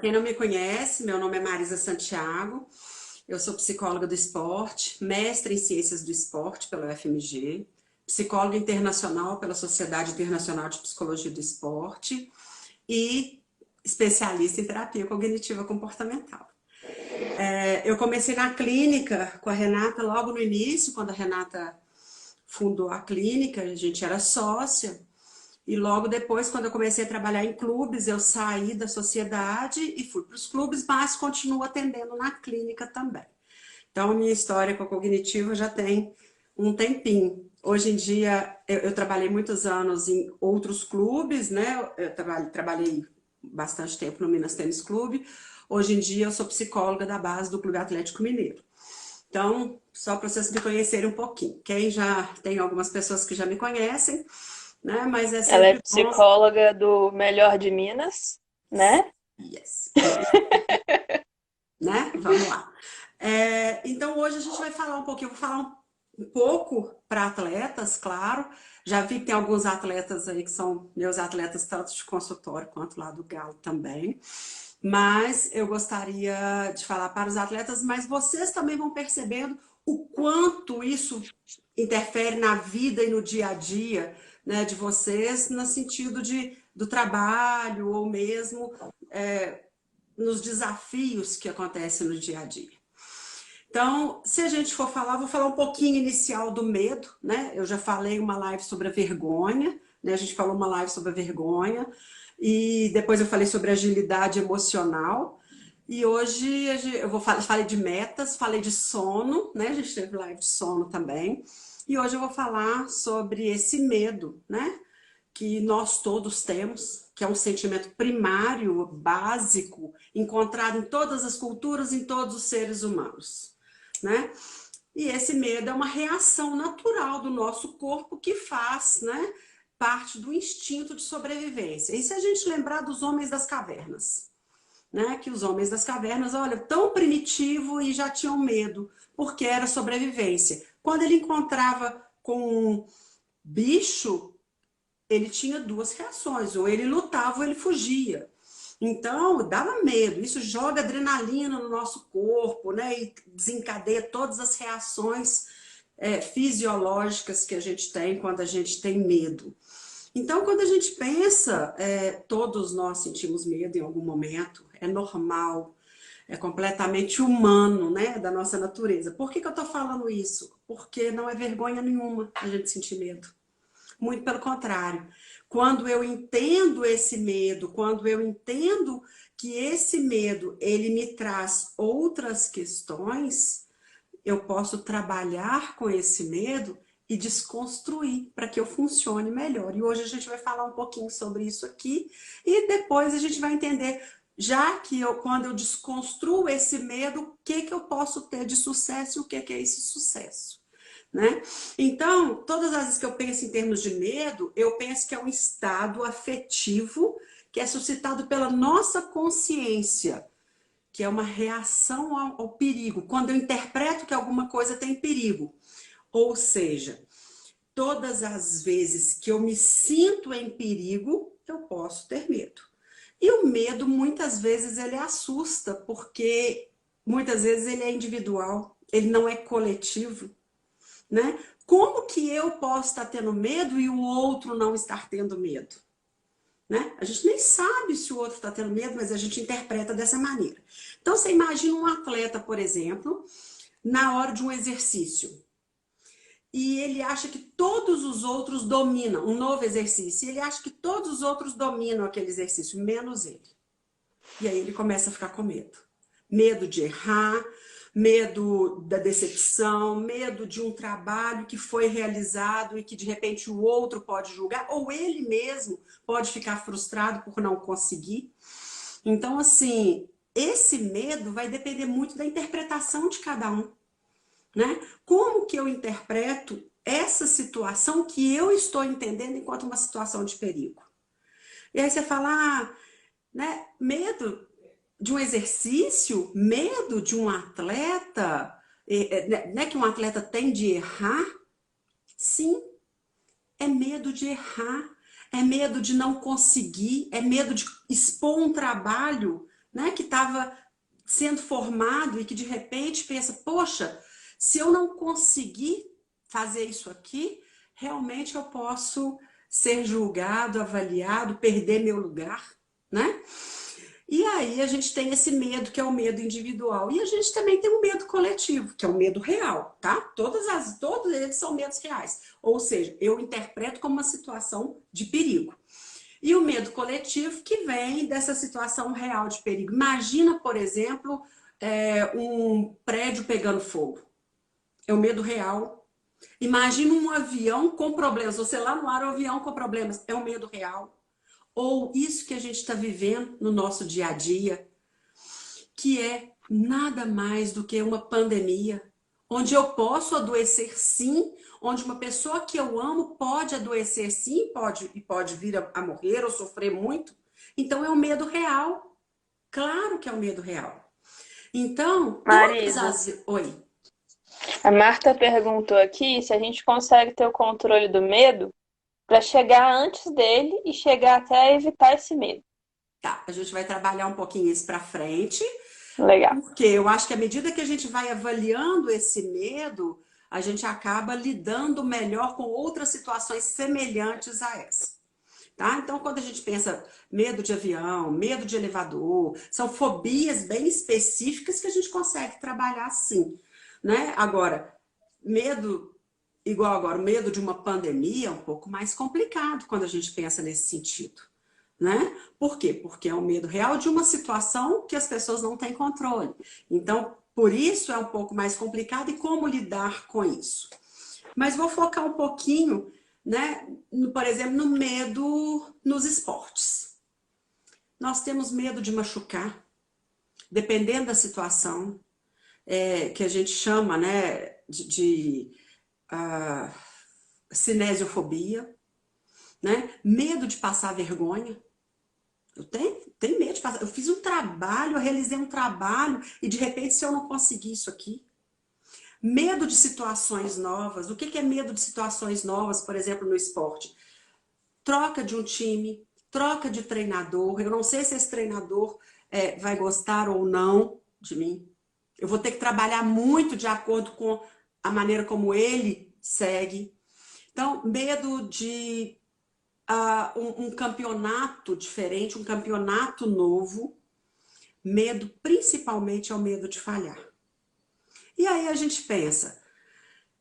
Quem não me conhece, meu nome é Marisa Santiago, eu sou psicóloga do esporte, mestre em ciências do esporte pela UFMG, psicóloga internacional pela Sociedade Internacional de Psicologia do Esporte e especialista em terapia cognitiva comportamental. Eu comecei na clínica com a Renata logo no início, quando a Renata fundou a clínica, a gente era sócia. E logo depois, quando eu comecei a trabalhar em clubes, eu saí da sociedade e fui para os clubes, mas continuo atendendo na clínica também. Então, minha história com a cognitiva já tem um tempinho. Hoje em dia, eu trabalhei muitos anos em outros clubes, né? Eu trabalhei bastante tempo no Minas Tênis Clube. Hoje em dia, eu sou psicóloga da base do Clube Atlético Mineiro. Então, só para vocês me conhecerem um pouquinho. Quem já tem algumas pessoas que já me conhecem, né? Mas é Ela é sempre bom. psicóloga do Melhor de Minas, né? Yes. Né? Vamos lá. Então hoje a gente vai falar um pouquinho, eu vou falar um pouco para atletas, claro. Já vi que tem alguns atletas aí que são meus atletas, tanto de consultório quanto lá do Galo também. Mas eu gostaria de falar para os atletas, mas vocês também vão percebendo o quanto isso interfere na vida e no dia a dia, né, de vocês, no sentido do trabalho ou mesmo nos desafios que acontecem no dia a dia. Então, se a gente for falar, vou falar um pouquinho inicial do medo, né? Eu já falei uma live sobre a vergonha, né? A gente falou uma live sobre a vergonha, e depois eu falei sobre agilidade emocional. E hoje falei de metas, falei de sono, né? A gente teve live de sono também. E hoje eu vou falar sobre esse medo, né? Que nós todos temos, que é um sentimento primário, básico, encontrado em todas as culturas, em todos os seres humanos, né? E esse medo é uma reação natural do nosso corpo que faz, né, parte do instinto de sobrevivência. E se a gente lembrar dos homens das cavernas, né, que os homens das cavernas, olha, tão primitivo e já tinham medo, porque era sobrevivência. Quando ele encontrava com um bicho, ele tinha duas reações, ou ele lutava ou ele fugia. Então, dava medo, isso joga adrenalina no nosso corpo, né? E desencadeia todas as reações fisiológicas que a gente tem quando a gente tem medo. Então, quando a gente pensa, todos nós sentimos medo em algum momento, é normal, é completamente humano, né? Da nossa natureza. Por que eu estou falando isso? Porque não é vergonha nenhuma a gente sentir medo. Muito pelo contrário. Quando eu entendo esse medo, quando eu entendo que esse medo ele me traz outras questões, eu posso trabalhar com esse medo e desconstruir para que eu funcione melhor. E hoje a gente vai falar um pouquinho sobre isso aqui e depois a gente vai entender, já que quando eu desconstruo esse medo, o que que eu posso ter de sucesso e o que que é esse sucesso. Né? Então, todas as vezes que eu penso em termos de medo, eu penso que é um estado afetivo que é suscitado pela nossa consciência, que é uma reação ao perigo, quando eu interpreto que alguma coisa tem perigo. Ou seja, todas as vezes que eu me sinto em perigo, eu posso ter medo. E o medo, muitas vezes, ele assusta, porque muitas vezes ele é individual, ele não é coletivo, né? Como que eu posso estar tendo medo e o outro não estar tendo medo? Né? A gente nem sabe se o outro está tendo medo, mas a gente interpreta dessa maneira. Então, você imagina um atleta, por exemplo, na hora de um exercício, e ele acha que todos os outros dominam um novo exercício, e ele acha que todos os outros dominam aquele exercício, menos ele. E aí ele começa a ficar com medo. Medo de errar, medo da decepção, medo de um trabalho que foi realizado e que de repente o outro pode julgar, ou ele mesmo pode ficar frustrado por não conseguir. Então, assim, esse medo vai depender muito da interpretação de cada um, né? Como que eu interpreto essa situação que eu estou entendendo enquanto uma situação de perigo? E aí você fala, né, medo de um exercício, medo de um atleta, né, que um atleta tem de errar? Sim, é medo de errar, é medo de não conseguir, é medo de expor um trabalho, né, que estava sendo formado e que de repente pensa, poxa, se eu não conseguir fazer isso aqui, realmente eu posso ser julgado, avaliado, perder meu lugar, né? E aí a gente tem esse medo, que é o medo individual. E a gente também tem um medo coletivo, que é o medo real, tá? Todos eles são medos reais. Ou seja, eu interpreto como uma situação de perigo. E o medo coletivo que vem dessa situação real de perigo. Imagina, por exemplo, um prédio pegando fogo. É o medo real. Imagina um avião com problemas. Você lá no ar, o avião com problemas. É o medo real. Ou isso que a gente está vivendo no nosso dia a dia, que é nada mais do que uma pandemia, onde eu posso adoecer sim, onde uma pessoa que eu amo pode adoecer sim, pode vir a morrer ou sofrer muito. Então é um medo real. Claro que é um medo real. Então, todas Marisa, as... Oi. a Marta perguntou aqui se a gente consegue ter o controle do medo para chegar antes dele e chegar até a evitar esse medo. Tá, a gente vai trabalhar um pouquinho isso para frente, Legal. porque eu acho que à medida que a gente vai avaliando esse medo, a gente acaba lidando melhor com outras situações semelhantes a essa. Tá? Então, quando a gente pensa medo de avião, medo de elevador, são fobias bem específicas que a gente consegue trabalhar sim, né? Agora, medo, igual agora, o medo de uma pandemia é um pouco mais complicado quando a gente pensa nesse sentido, né? Por quê? Porque é um medo real de uma situação que as pessoas não têm controle. Então, por isso é um pouco mais complicado e como lidar com isso. Mas vou focar um pouquinho, né, por exemplo, no medo nos esportes. Nós temos medo de machucar, dependendo da situação, que a gente chama, né, de cinesiofobia, né? Medo de passar vergonha. Eu tenho medo de passar. Eu fiz um trabalho, eu realizei um trabalho e de repente se eu não conseguir isso aqui. Medo de situações novas. O que é medo de situações novas, por exemplo, no esporte? Troca de um time, troca de treinador. Eu não sei se esse treinador vai gostar ou não de mim. Eu vou ter que trabalhar muito de acordo com a maneira como ele segue. Então, medo de um campeonato diferente, um campeonato novo. Medo, principalmente, é o medo de falhar. E aí a gente pensa,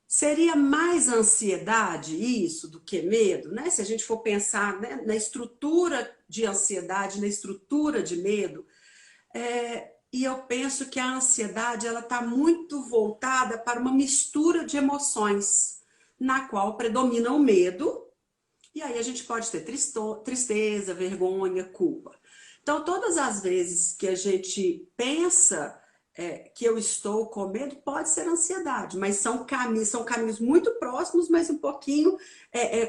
seria mais ansiedade isso do que medo, né? Se a gente for pensar, né, na estrutura de ansiedade, na estrutura de medo, e eu penso que a ansiedade ela está muito voltada para uma mistura de emoções, na qual predomina o medo, e aí a gente pode ter tristeza, vergonha, culpa. Então, todas as vezes que a gente pensa que eu estou com medo, pode ser ansiedade, mas são caminhos muito próximos, mas um pouquinho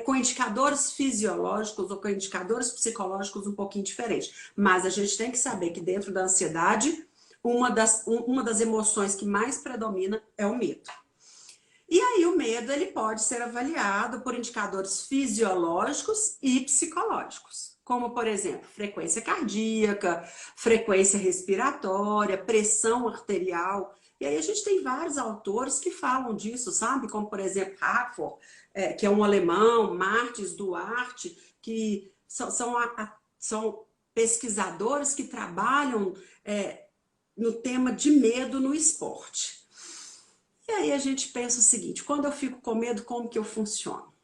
com indicadores fisiológicos ou com indicadores psicológicos um pouquinho diferentes. Mas a gente tem que saber que dentro da ansiedade, uma das emoções que mais predomina é o medo. E aí o medo ele pode ser avaliado por indicadores fisiológicos e psicológicos, como por exemplo, frequência cardíaca, frequência respiratória, pressão arterial. E aí a gente tem vários autores que falam disso, sabe? Como por exemplo, Hackford, que é um alemão, Martins Duarte, que são pesquisadores que trabalham no tema de medo no esporte. E aí a gente pensa o seguinte, quando eu fico com medo, como que eu funciono?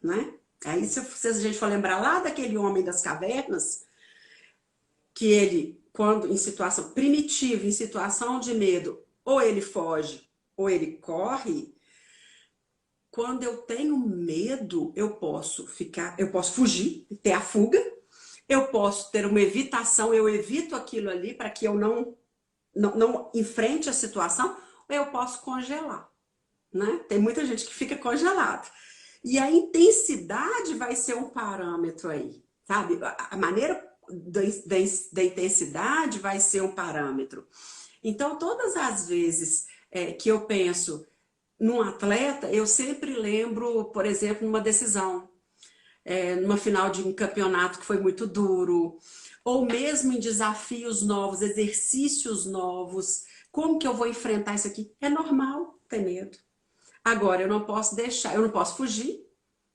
Né? Aí se a gente for lembrar lá daquele homem das cavernas, que ele, quando em situação primitiva, em situação de medo, ou ele foge, ou ele corre, quando eu tenho medo, eu posso fugir, ter a fuga, eu posso ter uma evitação, eu evito aquilo ali para que eu não enfrente a situação, ou eu posso congelar. Né? Tem muita gente que fica congelada. E a intensidade vai ser um parâmetro aí, sabe? A maneira da intensidade vai ser um parâmetro. Então, todas as vezes que eu penso num atleta, eu sempre lembro, por exemplo, numa decisão. numa final de um campeonato que foi muito duro, ou mesmo em desafios novos, exercícios novos. Como que eu vou enfrentar isso aqui? É normal ter medo. Agora, eu não posso deixar, eu não posso fugir,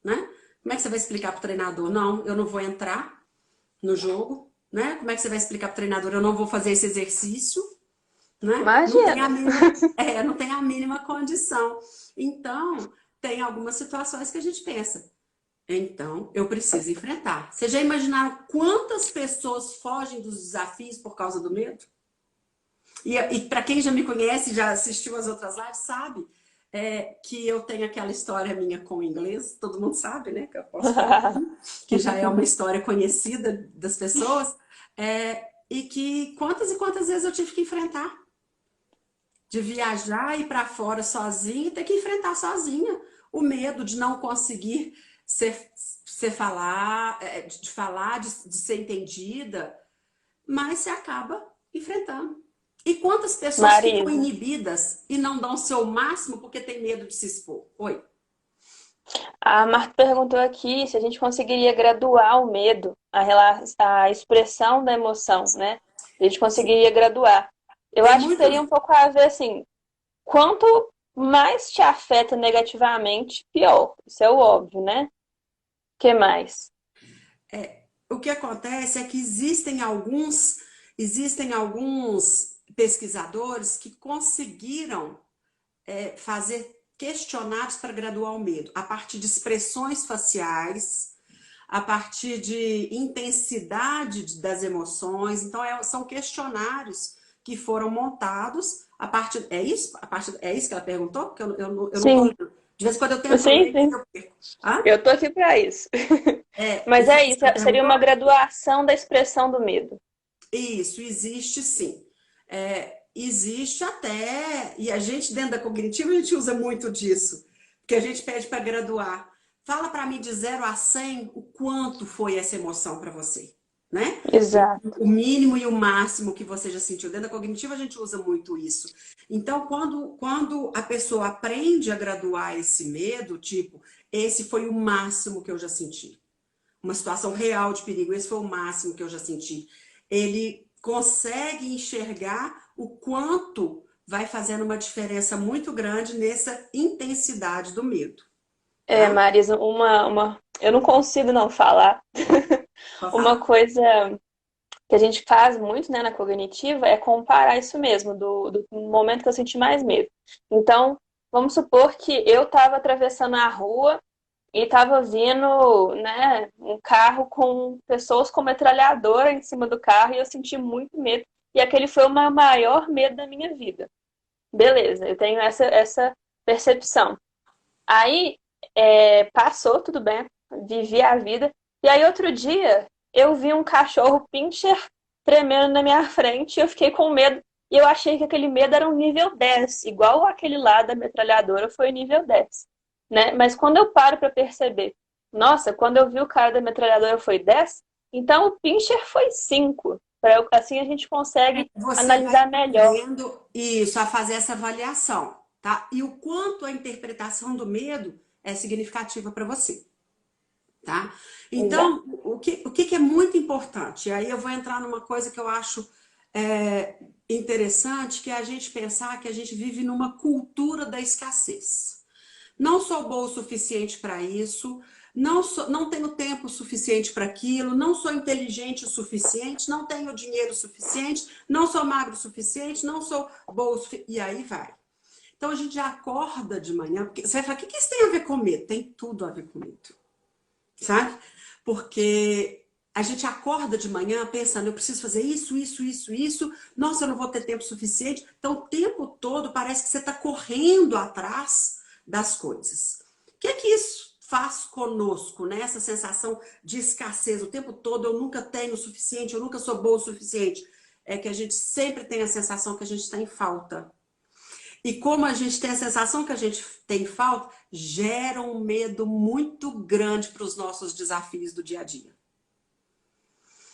né? Como é que você vai explicar para o treinador? Não, eu não vou entrar no jogo, né? Como é que você vai explicar para o treinador? Eu não vou fazer esse exercício, né? Não tem a Imagina. mínima, não tem a mínima condição. Então, tem algumas situações que a gente pensa, então, eu preciso enfrentar. Vocês já imaginaram quantas pessoas fogem dos desafios por causa do medo? E para quem já me conhece, já assistiu as outras lives, sabe que eu tenho aquela história minha com o inglês, todo mundo sabe, né? Que eu posso falar, que já é uma história conhecida das pessoas, e que quantas e quantas vezes eu tive que enfrentar. De viajar e ir para fora sozinha e ter que enfrentar sozinha o medo de não conseguir ser falar, de ser entendida, mas você acaba enfrentando. E quantas pessoas ficam Marisa, inibidas e não dão o seu máximo porque tem medo de se expor? Oi. a Marta perguntou aqui se a gente conseguiria graduar o medo, a expressão da emoção, né? A gente conseguiria graduar. Eu Tem acho que muito. teria um pouco a ver, assim, quanto mais te afeta negativamente, pior. Isso é o óbvio, né? O que mais? O que acontece é que existem alguns pesquisadores que conseguiram fazer questionários para graduar o medo, a partir de expressões faciais, a partir de intensidade das emoções. Então, são questionários que foram montados a partir. É isso que ela perguntou? Porque eu não tô Sim, lendo. De vez em quando eu tento sim, ler e sim. eu perco. Hã? Eu tô aqui para isso. Mas Foi é isso isso, que ela seria perguntou? uma graduação da expressão do medo. Isso, existe sim. Existe até, e a gente dentro da cognitiva a gente usa muito disso, porque a gente pede para graduar. Fala para mim de 0 a 100 o quanto foi essa emoção para você, né? Exato. O mínimo e o máximo que você já sentiu. Dentro da cognitiva a gente usa muito isso. Então, quando a pessoa aprende a graduar esse medo, tipo, esse foi o máximo que eu já senti, uma situação real de perigo, esse foi o máximo que eu já senti. Ele consegue enxergar o quanto vai fazendo uma diferença muito grande nessa intensidade do medo, tá? Marisa, eu não consigo não falar. Pode Uma falar. coisa que a gente faz muito, né, na cognitiva é comparar isso mesmo, do momento que eu senti mais medo. Então, vamos supor que eu estava atravessando a rua e estava vindo, né, um carro com pessoas com metralhadora em cima do carro e eu senti muito medo. E aquele foi o maior medo da minha vida. Beleza, eu tenho essa percepção. Aí passou, tudo bem, vivi a vida. E aí outro dia eu vi um cachorro pincher tremendo na minha frente e eu fiquei com medo. E eu achei que aquele medo era um nível 10, igual aquele lá da metralhadora foi nível 10, né? Mas quando eu paro para perceber, nossa, quando eu vi o cara da metralhadora foi 10, então o pincher foi 5. Assim a gente consegue Você vai analisar melhor. aprendendo isso, a fazer essa avaliação, tá? E o quanto a interpretação do medo é significativa para você, tá? Exato. Então, o que é muito importante? E aí eu vou entrar numa coisa que eu acho interessante, que é a gente pensar que a gente vive numa cultura da escassez. Não sou boa o suficiente para isso, não tenho tempo suficiente para aquilo, não sou inteligente o suficiente, não tenho dinheiro suficiente, não sou magro o suficiente, não sou boa o suficiente, e aí vai. Então a gente já acorda de manhã, porque você vai falar, o que isso tem a ver com medo? Tem tudo a ver com medo, sabe? Porque a gente acorda de manhã pensando, eu preciso fazer isso, isso, isso, isso, nossa, eu não vou ter tempo suficiente. Então, o tempo todo parece que você está correndo atrás das coisas. O que é que isso faz conosco, né? Essa sensação de escassez o tempo todo, eu nunca tenho o suficiente, eu nunca sou boa o suficiente. É que a gente sempre tem a sensação que a gente está em falta. E como a gente tem a sensação que a gente tem falta, gera um medo muito grande para os nossos desafios do dia a dia.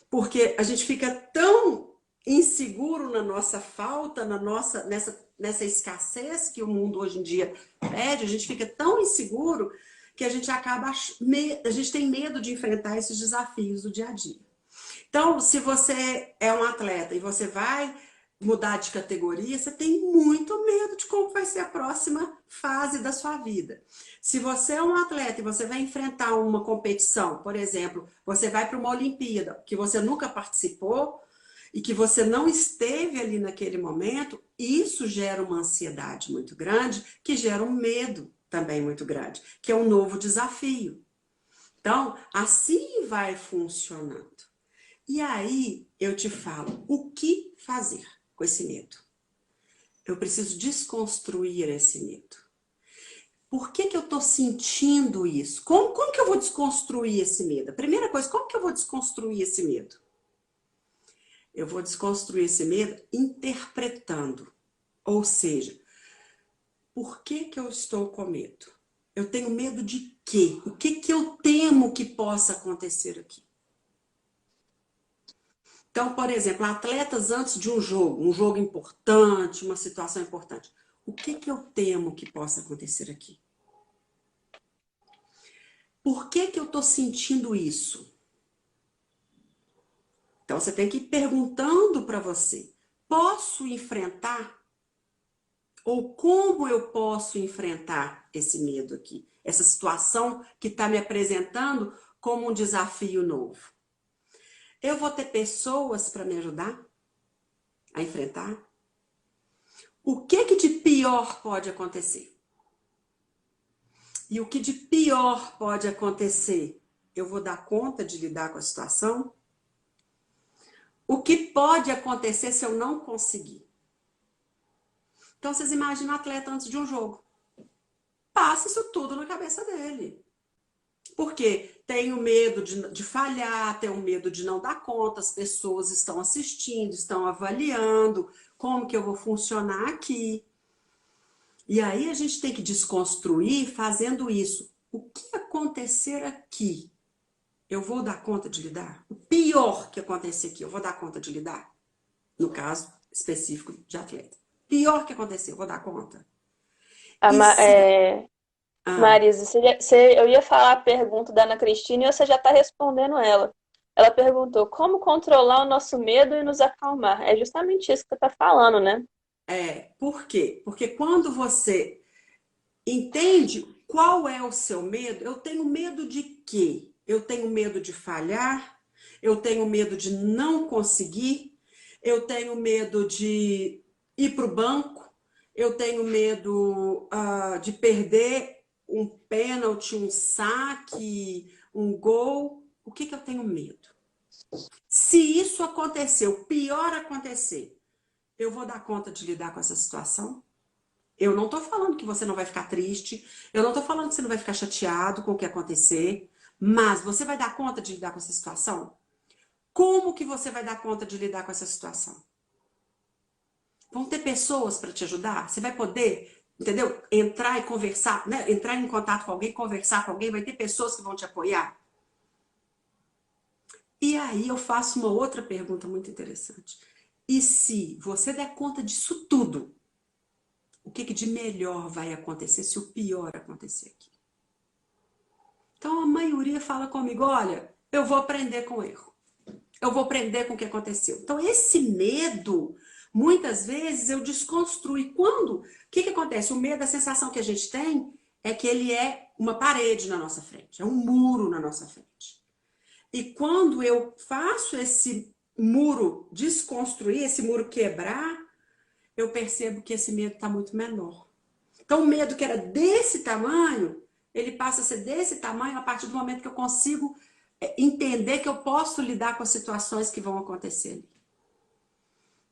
Porque a gente fica tão inseguro na nossa falta, nessa escassez que o mundo hoje em dia pede, a gente fica tão inseguro que a gente acaba, a gente tem medo de enfrentar esses desafios do dia a dia. Então, se você é um atleta e você vai mudar de categoria, você tem muito medo de como vai ser a próxima fase da sua vida. Se você é um atleta e você vai enfrentar uma competição, por exemplo, você vai para uma Olimpíada, que você nunca participou e que você não esteve ali naquele momento, isso gera uma ansiedade muito grande, que gera um medo também muito grande, que é um novo desafio. Então, assim vai funcionando. E aí eu te falo, o que fazer com esse medo? Eu preciso desconstruir esse medo. Por que eu estou sentindo isso? Como que eu vou desconstruir esse medo? A primeira coisa, como que eu vou desconstruir esse medo? Eu vou desconstruir esse medo interpretando. Ou seja, por que eu estou com medo? Eu tenho medo de quê? O que eu temo que possa acontecer aqui? Então, por exemplo, atletas antes de um jogo importante, uma situação importante. O que eu temo que possa acontecer aqui? Por que eu estou sentindo isso? Então, você tem que ir perguntando para você. Posso enfrentar? Ou como eu posso enfrentar esse medo aqui? Essa situação que está me apresentando como um desafio novo. Eu vou ter pessoas para me ajudar a enfrentar? O que de pior pode acontecer? E o que de pior pode acontecer? Eu vou dar conta de lidar com a situação? O que pode acontecer se eu não conseguir? Então, vocês imaginam um atleta antes de um jogo. Passa isso tudo na cabeça dele. Porque tenho medo de falhar, tenho medo de não dar conta, as pessoas estão assistindo, estão avaliando como que eu vou funcionar aqui. E aí a gente tem que desconstruir fazendo isso. O que acontecer aqui? Eu vou dar conta de lidar? O pior que acontecer aqui, eu vou dar conta de lidar? No caso específico de atleta. Pior que acontecer, eu vou dar conta? A E Ma- se... Ah, Marisa, eu ia falar a pergunta da Ana Cristina e você já está respondendo ela. Ela perguntou como controlar o nosso medo e nos acalmar. É justamente isso que você está falando, né? por quê? Porque quando você entende qual é o seu medo, eu tenho medo de quê? Eu tenho medo de falhar, eu tenho medo de não conseguir, eu tenho medo de ir para o banco, eu tenho medo de perder um pênalti, um saque, um gol. O que eu tenho medo? Se isso acontecer, o pior acontecer, eu vou dar conta de lidar com essa situação? Eu não tô falando que você não vai ficar triste, eu não tô falando que você não vai ficar chateado com o que acontecer, mas você vai dar conta de lidar com essa situação? Como que você vai dar conta de lidar com essa situação? Vão ter pessoas para te ajudar? Você vai poder, entendeu? Entrar e conversar, né? Entrar em contato com alguém, conversar com alguém, vai ter pessoas que vão te apoiar? E aí eu faço uma outra pergunta muito interessante. E se você der conta disso tudo, o que de melhor vai acontecer se o pior acontecer aqui? Então a maioria fala comigo, olha, eu vou aprender com o erro. Eu vou aprender com o que aconteceu. Então esse medo, muitas vezes eu desconstruo. Quando? O que acontece? O medo, a sensação que a gente tem é que ele é uma parede na nossa frente, é um muro na nossa frente. E quando eu faço esse muro desconstruir, esse muro quebrar, eu percebo que esse medo está muito menor. Então, o medo que era desse tamanho, ele passa a ser desse tamanho a partir do momento que eu consigo entender que eu posso lidar com as situações que vão acontecer ali.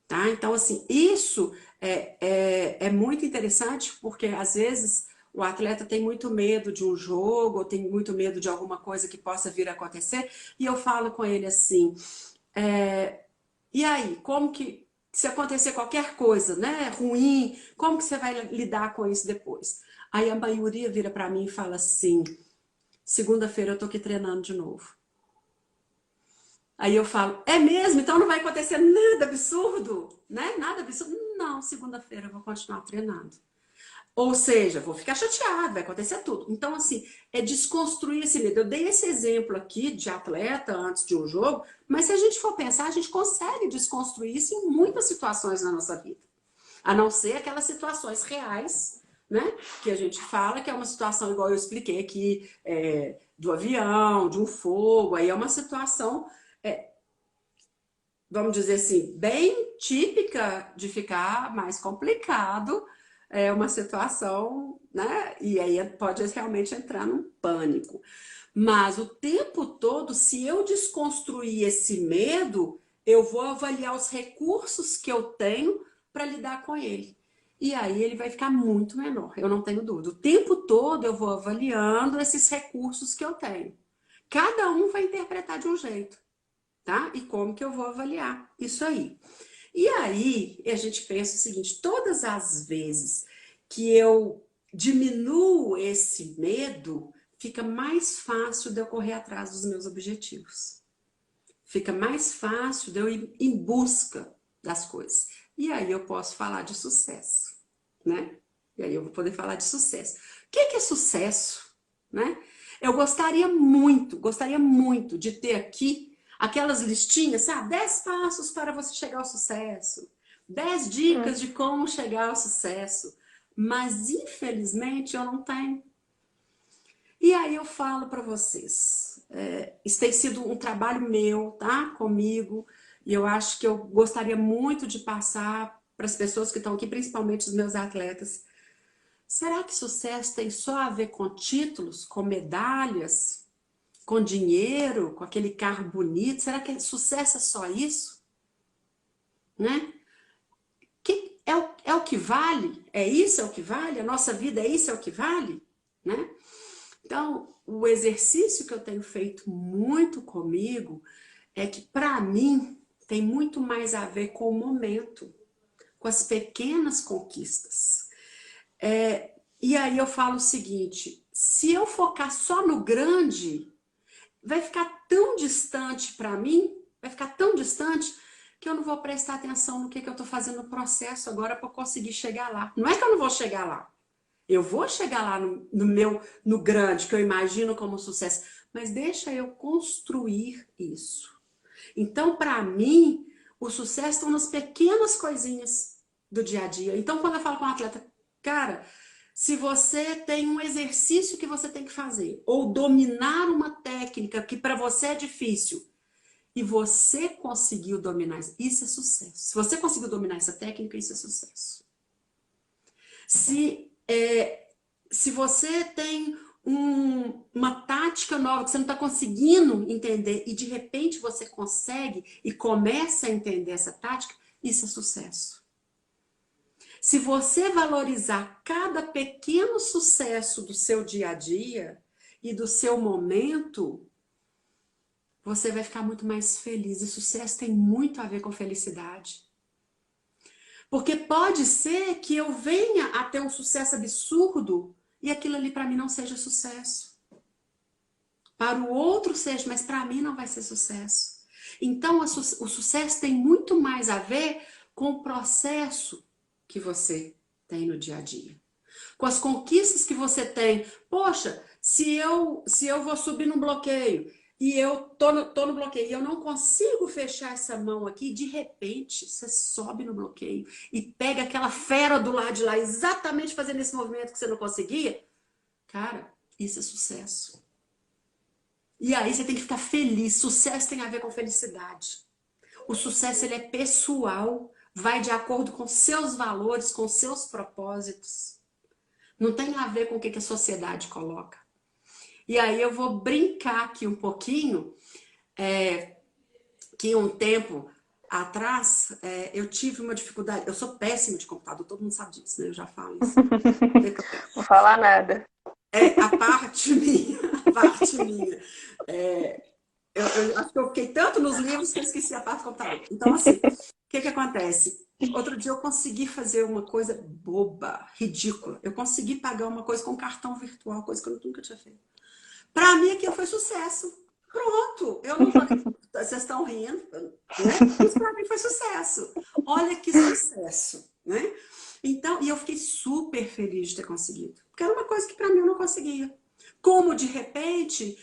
Tá? Então, assim, isso é muito interessante porque, às vezes, o atleta tem muito medo de um jogo ou tem muito medo de alguma coisa que possa vir a acontecer e eu falo com ele assim, e aí, como que, se acontecer qualquer coisa, né, ruim, como que você vai lidar com isso depois? Aí a maioria vira para mim e fala assim, segunda-feira eu tô aqui treinando de novo. Aí eu falo, é mesmo? Então não vai acontecer nada absurdo, né? Nada absurdo? Não, segunda-feira eu vou continuar treinando. Ou seja, vou ficar chateado, vai acontecer tudo. Então, assim, é desconstruir esse medo. Eu dei esse exemplo aqui de atleta antes de um jogo, mas se a gente for pensar, a gente consegue desconstruir isso em muitas situações na nossa vida. A não ser aquelas situações reais, né? Que a gente fala que é uma situação, igual eu expliquei aqui, do avião, de um fogo, aí é uma situação, vamos dizer assim, bem típica de ficar mais complicado, é uma situação, né? E aí pode realmente entrar num pânico. Mas o tempo todo, se eu desconstruir esse medo, eu vou avaliar os recursos que eu tenho para lidar com ele. E aí ele vai ficar muito menor, eu não tenho dúvida. O tempo todo eu vou avaliando esses recursos que eu tenho. Cada um vai interpretar de um jeito, tá? E como que eu vou avaliar isso aí? E aí a gente pensa o seguinte: todas as vezes que eu diminuo esse medo, fica mais fácil de eu correr atrás dos meus objetivos. Fica mais fácil de eu ir em busca das coisas. E aí eu posso falar de sucesso, né? E aí eu vou poder falar de sucesso. O que é sucesso, né? Eu gostaria muito de ter aqui aquelas listinhas, sabe? 10 passos para você chegar ao sucesso. 10 dicas de como chegar ao sucesso. Mas, infelizmente, eu não tenho. E aí eu falo para vocês, isso tem sido um trabalho meu, tá? Comigo, e eu acho que eu gostaria muito de passar para as pessoas que estão aqui, principalmente os meus atletas. Será que sucesso tem só a ver com títulos, com medalhas, com dinheiro, com aquele carro bonito? Será que sucesso é só isso? Né? É o que vale? É isso é o que vale? A nossa vida é isso é o que vale? Né? Então, o exercício que eu tenho feito muito comigo é que, para mim, tem muito mais a ver com o momento, com as pequenas conquistas. E aí eu falo o seguinte: se eu focar só no grande, vai ficar tão distante para mim, vai ficar tão distante, que eu não vou prestar atenção no que eu estou fazendo no processo agora para conseguir chegar lá. Não é que eu não vou chegar lá. Eu vou chegar lá no grande, que eu imagino como sucesso, mas deixa eu construir isso. Então, para mim, o sucesso está nas pequenas coisinhas do dia a dia. Então, quando eu falo com um atleta, cara, se você tem um exercício que você tem que fazer, ou dominar uma técnica que para você é difícil, e você conseguiu dominar, isso é sucesso. Se você conseguiu dominar essa técnica, isso é sucesso. Se você tem uma tática nova que você não está conseguindo entender e de repente você consegue e começa a entender essa tática, isso é sucesso. Se você valorizar cada pequeno sucesso do seu dia a dia e do seu momento, você vai ficar muito mais feliz. E sucesso tem muito a ver com felicidade. Porque pode ser que eu venha a ter um sucesso absurdo e aquilo ali para mim não seja sucesso. Para o outro seja, mas para mim não vai ser sucesso. Então o sucesso tem muito mais a ver com o processo que você tem no dia a dia. Com as conquistas que você tem. Poxa, se eu vou subir num bloqueio e eu tô no bloqueio e eu não consigo fechar essa mão aqui, de repente você sobe no bloqueio e pega aquela fera do lado de lá, exatamente fazendo esse movimento que você não conseguia. Cara, isso é sucesso. E aí você tem que ficar feliz. Sucesso tem a ver com felicidade. O sucesso ele é pessoal, vai de acordo com seus valores, com seus propósitos. Não tem a ver com o que a sociedade coloca. E aí eu vou brincar aqui um pouquinho, que um tempo atrás eu tive uma dificuldade. Eu sou péssima de computador, todo mundo sabe disso, né? Eu já falo isso. Vou falar nada. A parte minha, eu acho que eu fiquei tanto nos livros que eu esqueci a parte do computador. Então, assim, o que acontece? Outro dia eu consegui fazer uma coisa boba, ridícula. Eu consegui pagar uma coisa com cartão virtual, coisa que eu nunca tinha feito. Para mim, aquilo foi sucesso. Pronto, eu não tô... Vocês estão rindo, né? Isso para mim foi sucesso. Olha que sucesso, né? Então, e eu fiquei super super feliz de ter conseguido. Porque era uma coisa que para mim eu não conseguia. Como, de repente,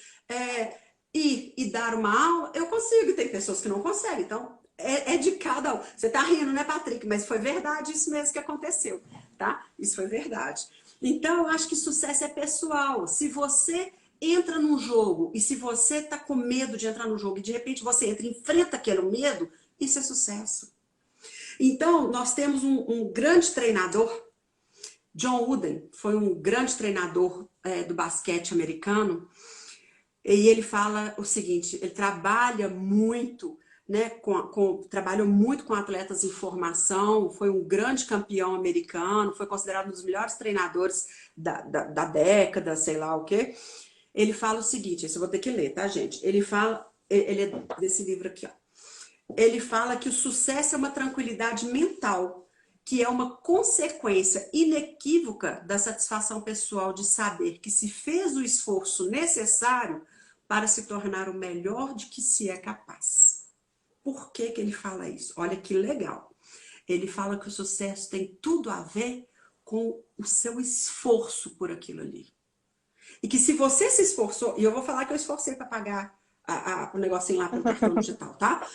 ir e dar uma aula, eu consigo. E tem pessoas que não conseguem. Então, é de cada um. Você tá rindo, né, Patrick? Mas foi verdade isso mesmo que aconteceu, tá? Isso foi verdade. Então, eu acho que sucesso é pessoal. Se você entra num jogo e se você tá com medo de entrar no jogo e de repente você entra e enfrenta aquele medo, isso é sucesso. Então, nós temos um grande treinador, John Wooden, foi um grande treinador do basquete americano, e ele fala o seguinte, ele trabalha muito, né, trabalhou muito com atletas em formação, foi um grande campeão americano, foi considerado um dos melhores treinadores da década, sei lá o quê. Ele fala o seguinte, isso eu vou ter que ler, tá, gente? Ele fala, ele é desse livro aqui, ó. Ele fala que o sucesso é uma tranquilidade mental, que é uma consequência inequívoca da satisfação pessoal de saber que se fez o esforço necessário para se tornar o melhor de que se é capaz. Por que que ele fala isso? Olha que legal. Ele fala que o sucesso tem tudo a ver com o seu esforço por aquilo ali. E que se você se esforçou, e eu vou falar que eu esforcei para pagar o negocinho lá pelo cartão digital, tá?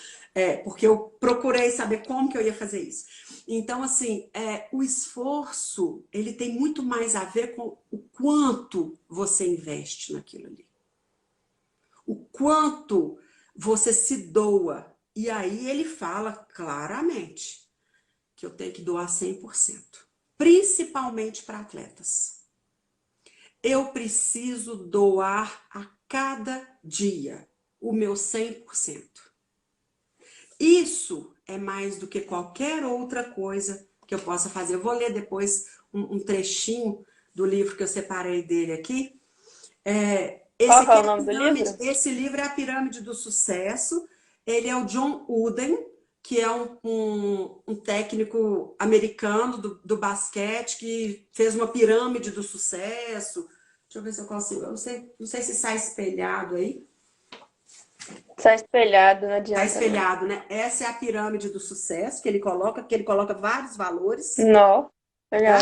Porque eu procurei saber como que eu ia fazer isso. Então, assim, o esforço, ele tem muito mais a ver com o quanto você investe naquilo ali. O quanto você se doa. E aí ele fala claramente que eu tenho que doar 100%. Principalmente para atletas. Eu preciso doar a cada dia o meu 100%. Isso é mais do que qualquer outra coisa que eu possa fazer. Eu vou ler depois um trechinho do livro que eu separei dele aqui. Esse Qual que aqui é é o a nome do pirâmide, livro? esse livro é a Pirâmide do Sucesso. Ele é o John Wooden, que é um técnico americano do basquete que fez uma pirâmide do sucesso. Deixa eu ver se eu consigo. Eu não sei se sai espelhado aí. Está espelhado, não Está adianta, não. espelhado, né? Essa é a pirâmide do sucesso que ele coloca vários valores, Nó, tá? legal.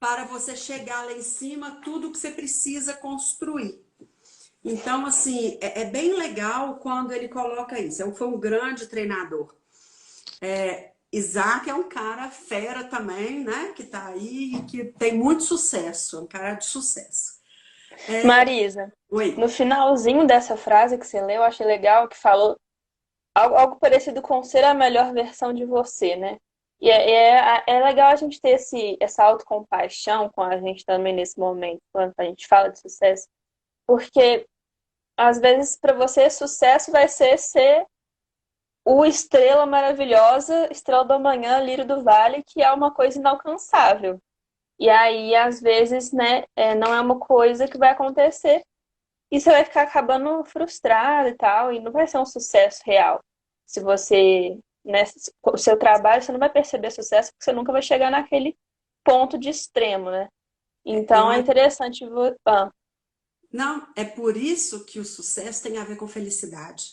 Para você chegar lá em cima, tudo que você precisa construir. Então, assim, é bem legal quando ele coloca isso. Foi um grande treinador. Isaac é um cara fera também, né? Que tá aí e que tem muito sucesso, é um cara de sucesso. Marisa, no Oi. finalzinho dessa frase que você leu, eu achei legal que falou algo parecido com ser a melhor versão de você, né? E é legal a gente ter essa autocompaixão com a gente também nesse momento, quando a gente fala de sucesso, porque às vezes para você sucesso vai ser o estrela maravilhosa, estrela do amanhã, lírio do vale, que é uma coisa inalcançável. E aí, às vezes, né, não é uma coisa que vai acontecer. E você vai ficar acabando frustrado e tal, e não vai ser um sucesso real. Se você, né, o seu trabalho, você não vai perceber sucesso, porque você nunca vai chegar naquele ponto de extremo, né? Eu Então, é interessante. Não, é por isso que o sucesso tem a ver com felicidade.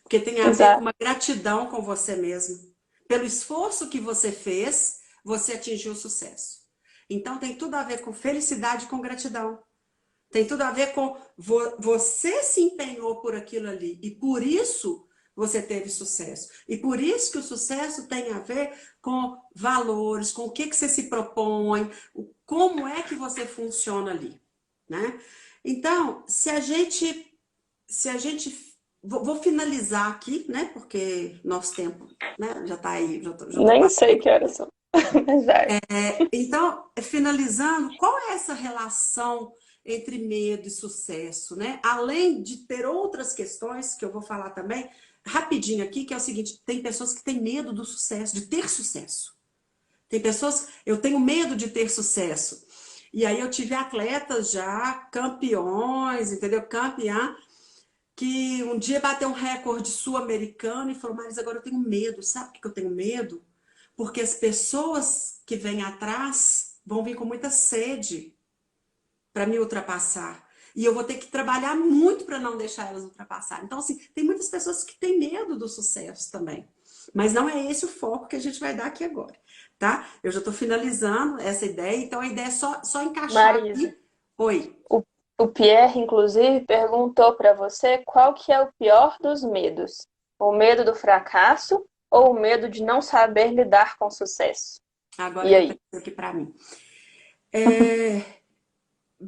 Porque tem a ver com Exato. uma gratidão com você mesmo. Pelo esforço que você fez, você atingiu o sucesso. Então tem tudo a ver com felicidade e com gratidão. Tem tudo a ver com você se empenhou por aquilo ali e por isso você teve sucesso. E por isso que o sucesso tem a ver com valores, com o que você se propõe, como é que você funciona ali, né? Então, se a gente vou finalizar aqui, né? Porque nosso tempo, né, já está aí, já tô Nem quase sei que horas são. Mas vai. então, finalizando, qual é essa relação entre medo e sucesso, né? Além de ter outras questões que eu vou falar também, rapidinho aqui, que é o seguinte, tem pessoas que têm medo do sucesso, de ter sucesso. Tem pessoas, eu tenho medo de ter sucesso. E aí eu tive atletas já, campeões, entendeu? Campeã, que um dia bateu um recorde sul-americano e falou, mas agora eu tenho medo. Sabe por que eu tenho medo? Porque as pessoas que vêm atrás vão vir com muita sede para me ultrapassar. E eu vou ter que trabalhar muito para não deixar elas ultrapassar. Então, assim, tem muitas pessoas que têm medo do sucesso também. Mas não é esse o foco que a gente vai dar aqui agora. tá? Eu já estou finalizando essa ideia, então a ideia é só encaixar Marisa, aqui. Oi. o, o Pierre, inclusive, perguntou para você qual que é o pior dos medos. O medo do fracasso ou o medo de não saber lidar com sucesso? Agora E que aí? apareceu aqui para mim. É,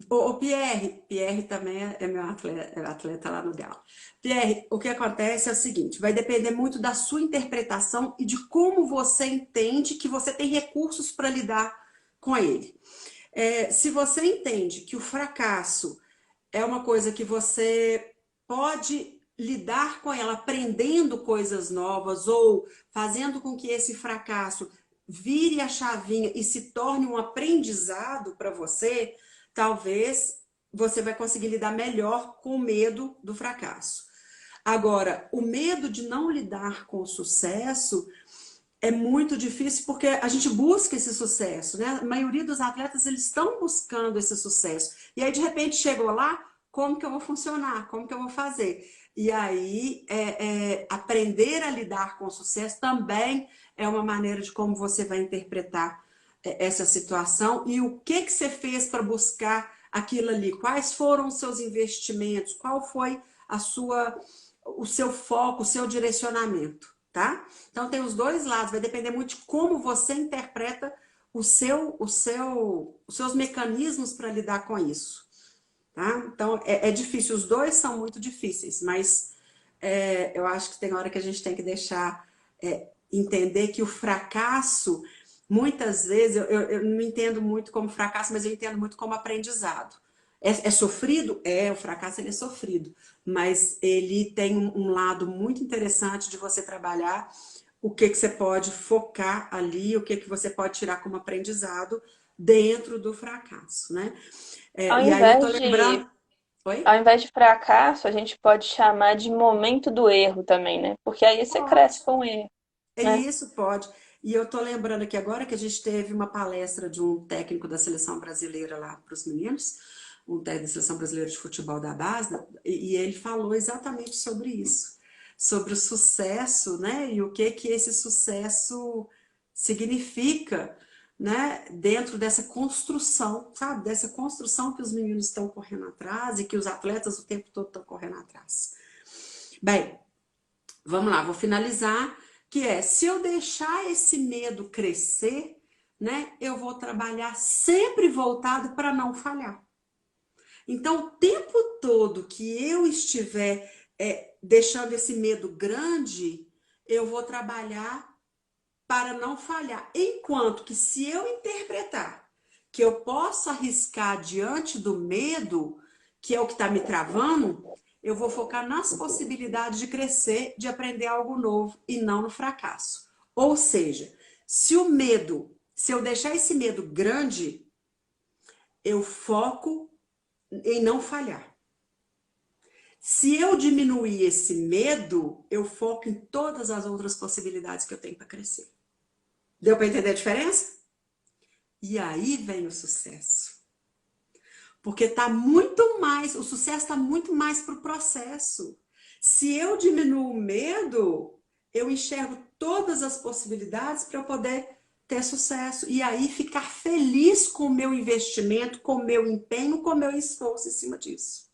o Pierre também é meu atleta, é atleta lá no Galo. Pierre, o que acontece é o seguinte, vai depender muito da sua interpretação e de como você entende que você tem recursos para lidar com ele. Se você entende que o fracasso é uma coisa que você pode lidar com ela aprendendo coisas novas ou fazendo com que esse fracasso vire a chavinha e se torne um aprendizado para você, talvez você vai conseguir lidar melhor com o medo do fracasso. Agora, o medo de não lidar com o sucesso é muito difícil porque a gente busca esse sucesso, né? A maioria dos atletas, eles estão buscando esse sucesso. E aí, de repente, chegou lá, como que eu vou funcionar? Como que eu vou fazer? E aí, aprender a lidar com o sucesso também é uma maneira de como você vai interpretar essa situação e o que que você fez para buscar aquilo ali? Quais foram os seus investimentos? Qual foi o seu foco, o seu direcionamento, tá? Então tem os dois lados, vai depender muito de como você interpreta os seus mecanismos para lidar com isso, tá? Então é difícil, os dois são muito difíceis, mas eu acho que tem hora que a gente tem que deixar entender que o fracasso, muitas vezes, eu não entendo muito como fracasso, mas eu entendo muito como aprendizado. É sofrido? O fracasso ele é sofrido, mas ele tem um lado muito interessante de você trabalhar o que que você pode focar ali, o que que você pode tirar como aprendizado dentro do fracasso, né? Ao E aí eu tô invés de, lembrando... Oi? ao invés de fracasso, a gente pode chamar de momento do erro também, né? Porque aí você cresce Pode. com o erro, É né? isso, pode. E eu tô lembrando aqui agora que a gente teve uma palestra de um técnico da seleção brasileira lá para os meninos, um técnico da seleção brasileira de futebol da base, né? E ele falou exatamente sobre isso, sobre o sucesso, né? E o que que esse sucesso significa, né? Dentro dessa construção, sabe? Dessa construção que os meninos estão correndo atrás e que os atletas o tempo todo estão correndo atrás. Bem, vamos lá, vou finalizar, que é, se eu deixar esse medo crescer, né, eu vou trabalhar sempre voltado para não falhar. Então, o tempo todo que eu estiver deixando esse medo grande, eu vou trabalhar para não falhar. Enquanto que se eu interpretar que eu posso arriscar diante do medo, que é o que está me travando, eu vou focar nas possibilidades de crescer, de aprender algo novo e não no fracasso. Ou seja, se eu deixar esse medo grande, eu foco em não falhar. Se eu diminuir esse medo, eu foco em todas as outras possibilidades que eu tenho para crescer. Deu para entender a diferença? E aí vem o sucesso. Porque tá muito mais, o sucesso está muito mais para o processo. Se eu diminuo o medo, eu enxergo todas as possibilidades para eu poder ter sucesso. E aí ficar feliz com o meu investimento, com o meu empenho, com o meu esforço em cima disso.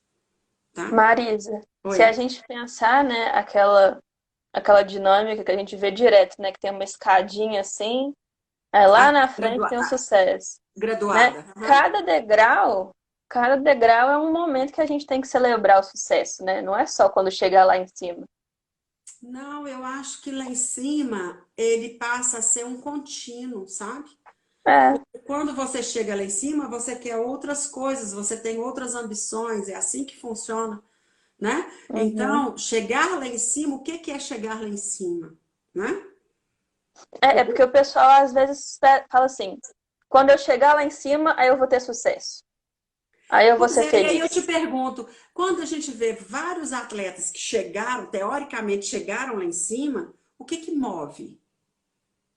Tá? Marisa, se a Oi. gente pensar, né, aquela dinâmica que a gente vê direto, né, que tem uma escadinha assim, aí A lá na frente tem o sucesso, né? graduada. Uhum. Cada degrau é um momento que a gente tem que celebrar o sucesso, né? Não é só quando chegar lá em cima. Não, eu acho que lá em cima ele passa a ser um contínuo, sabe? É, Quando você chega lá em cima, você quer outras coisas, você tem outras ambições, é assim que funciona, né? uhum. Então, chegar lá em cima, o que que é chegar lá em cima, né? É porque o pessoal às vezes fala assim, quando eu chegar lá em cima, aí eu vou ter sucesso. Aí eu vou Pois ser é, e aí eu te feliz. pergunto, quando a gente vê vários atletas que chegaram, teoricamente chegaram lá em cima, o que que move?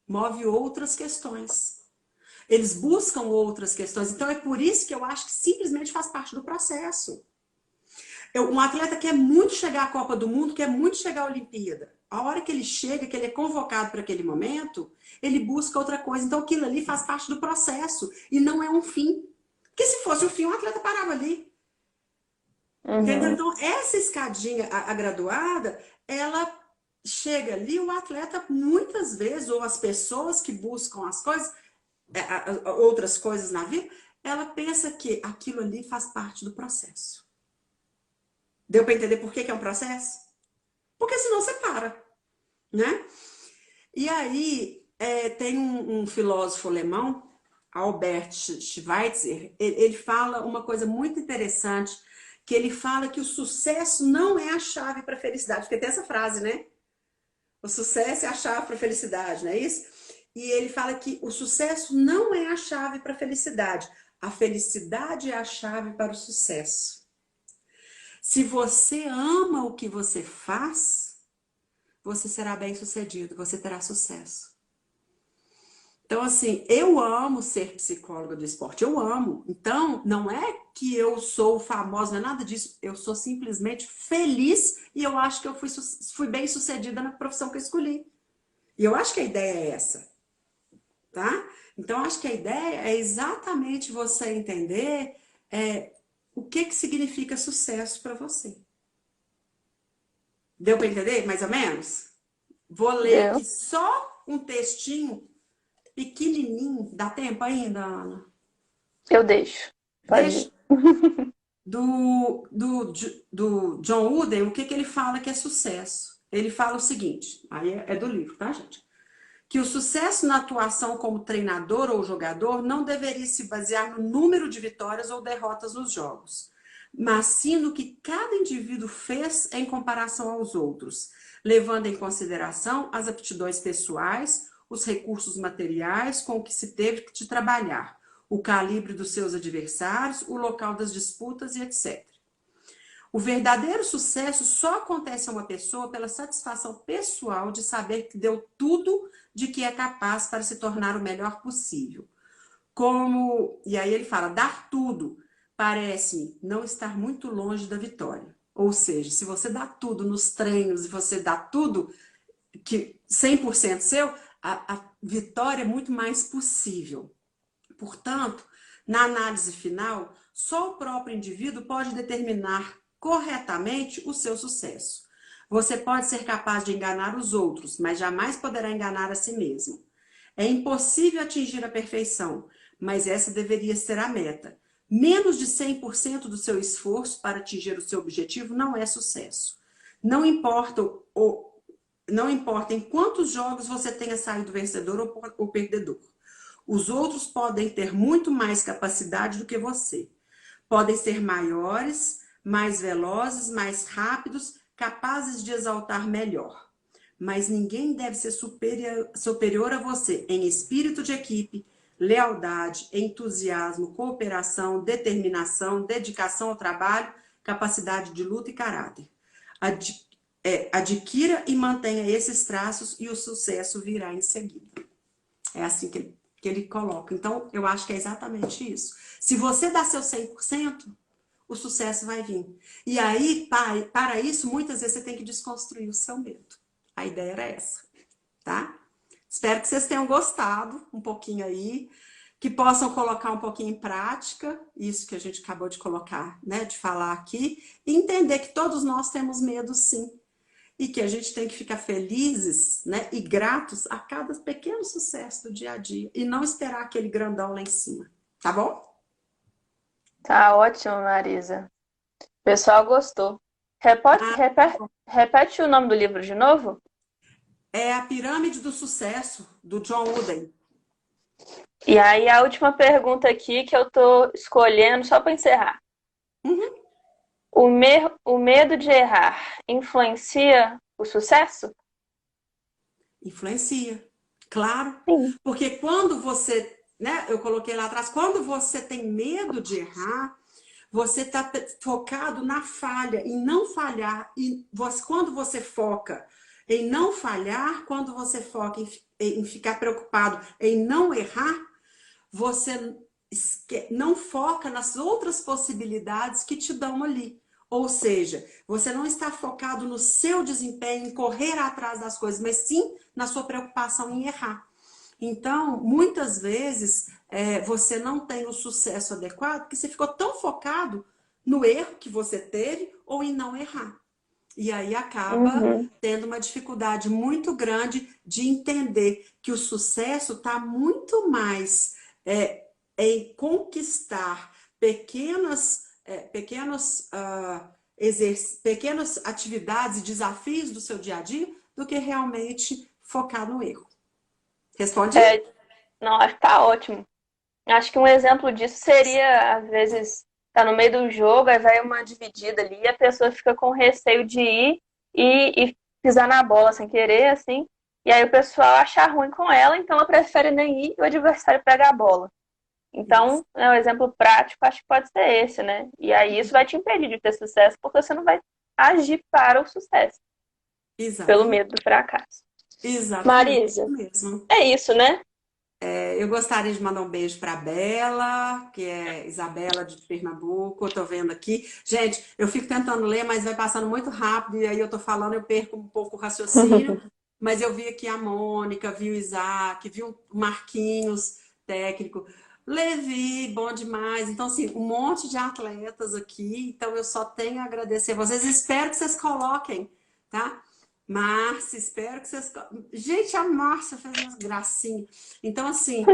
Move outras questões. Eles buscam outras questões. Então é por isso que eu acho que simplesmente faz parte do processo. Um atleta quer muito chegar à Copa do Mundo, quer muito chegar à Olimpíada. a hora que ele chega, que ele é convocado para aquele momento, ele busca outra coisa. Então aquilo ali faz parte do processo e não é um fim. Porque se fosse o fim, o atleta parava ali. Entendeu? Uhum. Então, essa escadinha, a graduada, ela chega ali, o atleta, muitas vezes, ou as pessoas que buscam as coisas, outras coisas na vida, ela pensa que aquilo ali faz parte do processo. Deu para entender por que que é um processo? Porque senão você para, né? E aí, tem um filósofo alemão, Albert Schweitzer, ele fala uma coisa muito interessante, que ele fala que o sucesso não é a chave para a felicidade. Porque tem essa frase, né? O sucesso é a chave para a felicidade, não é isso? E ele fala que o sucesso não é a chave para a felicidade. A felicidade é a chave para o sucesso. Se você ama o que você faz, você será bem-sucedido, você terá sucesso. Então, assim, eu amo ser psicóloga do esporte, eu amo. Então, não é que eu sou famosa, não é nada disso. Eu sou simplesmente feliz e eu acho que eu fui bem sucedida na profissão que eu escolhi. E eu acho que a ideia é essa, tá? Então, acho que a ideia é exatamente você entender o que significa sucesso para você. Deu para entender, mais ou menos? Vou ler aqui Deu. só um textinho pequenininho. Dá tempo ainda, Ana? Eu deixo. Pode Deixa. ir. Do John Wooden, o que ele fala que é sucesso? Ele fala o seguinte, aí é do livro, tá, gente? Que o sucesso na atuação como treinador ou jogador não deveria se basear no número de vitórias ou derrotas nos jogos, mas sim no que cada indivíduo fez em comparação aos outros, levando em consideração as aptidões pessoais, os recursos materiais com que se teve de trabalhar, o calibre dos seus adversários, o local das disputas e etc. O verdadeiro sucesso só acontece a uma pessoa pela satisfação pessoal de saber que deu tudo de que é capaz para se tornar o melhor possível. E aí ele fala, dar tudo parece não estar muito longe da vitória. Ou seja, se você dá tudo nos treinos e você dá tudo que 100% seu, a vitória é muito mais possível. Portanto, na análise final, só o próprio indivíduo pode determinar corretamente o seu sucesso. Você pode ser capaz de enganar os outros, mas jamais poderá enganar a si mesmo. É impossível atingir a perfeição, mas essa deveria ser a meta. Menos de 100% do seu esforço para atingir o seu objetivo não é sucesso. Não importa não importa em quantos jogos você tenha saído vencedor ou perdedor. Os outros podem ter muito mais capacidade do que você. Podem ser maiores, mais velozes, mais rápidos, capazes de exaltar melhor. Mas ninguém deve ser superior a você em espírito de equipe, lealdade, entusiasmo, cooperação, determinação, dedicação ao trabalho, capacidade de luta e caráter. Adquira e mantenha esses traços e o sucesso virá em seguida. É assim que ele coloca. Então, eu acho que é exatamente isso. Se você dá seu 100%, o sucesso vai vir. E aí, para isso, muitas vezes você tem que desconstruir o seu medo. A ideia era essa, tá? Espero que vocês tenham gostado um pouquinho aí, que possam colocar um pouquinho em prática, isso que a gente acabou de colocar, né, de falar aqui, e entender que todos nós temos medo, sim. E que a gente tem que ficar felizes, né, e gratos a cada pequeno sucesso do dia a dia. E não esperar aquele grandão lá em cima. Tá bom? Tá ótimo, Marisa. O pessoal gostou. Ah, Repete o nome do livro de novo? é A Pirâmide do Sucesso, do John Wooden. E aí, a última pergunta aqui que eu tô escolhendo só para encerrar. Uhum. O medo de errar influencia o sucesso? Influencia. Claro. Sim. Porque quando você, né, eu coloquei lá atrás, quando você tem medo de errar, você está focado na falha, em não falhar. E quando você foca em não falhar, quando você foca em ficar preocupado em não errar, você não foca nas outras possibilidades que te dão ali. Ou seja, você não está focado no seu desempenho, em correr atrás das coisas, mas sim na sua preocupação em errar. Então, muitas vezes, você não tem o sucesso adequado porque você ficou tão focado no erro que você teve ou em não errar. E aí acaba Uhum. tendo uma dificuldade muito grande de entender que o sucesso está muito mais em conquistar pequenas atividades e desafios do seu dia a dia do que realmente focar no erro. Responde? É, não, acho que tá ótimo. Acho que um exemplo disso seria, às vezes, tá no meio do jogo, aí vai uma dividida ali, e a pessoa fica com receio de ir e pisar na bola sem querer, assim, e aí o pessoal acha ruim com ela, então ela prefere nem ir e o adversário pega a bola. Isso. Então, né, um exemplo prático acho que pode ser esse, né? E aí isso vai te impedir de ter sucesso, porque você não vai agir para o sucesso, pelo Exatamente. medo do fracasso. Exatamente, isso Marisa, mesmo. é isso, né? Eu gostaria de mandar um beijo para a Bela, que é Isabela de Pernambuco, eu tô vendo aqui. Gente, eu fico tentando ler, mas vai passando muito rápido, e aí eu tô falando, eu perco um pouco o raciocínio. Mas eu vi aqui a Mônica, vi o Isaac, vi o Marquinhos, técnico. Levi, bom demais. Então, assim, um monte de atletas aqui. Então, eu só tenho a agradecer a vocês. Espero que vocês coloquem, tá? Márcia, espero que vocês. Gente, a Márcia fez umas gracinhas. Então, assim,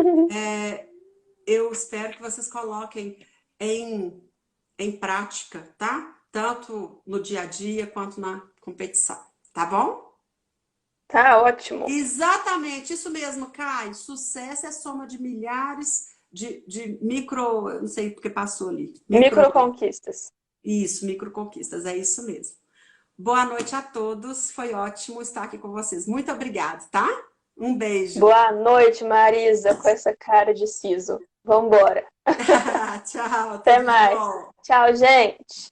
eu espero que vocês coloquem em, em prática, tá? Tanto no dia a dia quanto na competição, tá bom? Tá ótimo. Exatamente, isso mesmo, Kai. Sucesso é soma de milhares de micro, eu não sei porque passou ali, micro, Microconquistas. isso, micro conquistas, é isso mesmo. Boa noite a todos, foi ótimo estar aqui com vocês. Muito obrigada, tá? Um beijo. Boa noite, Marisa, com essa cara de siso. Vambora. Tchau, Até tudo de mais. bom. Tchau, gente.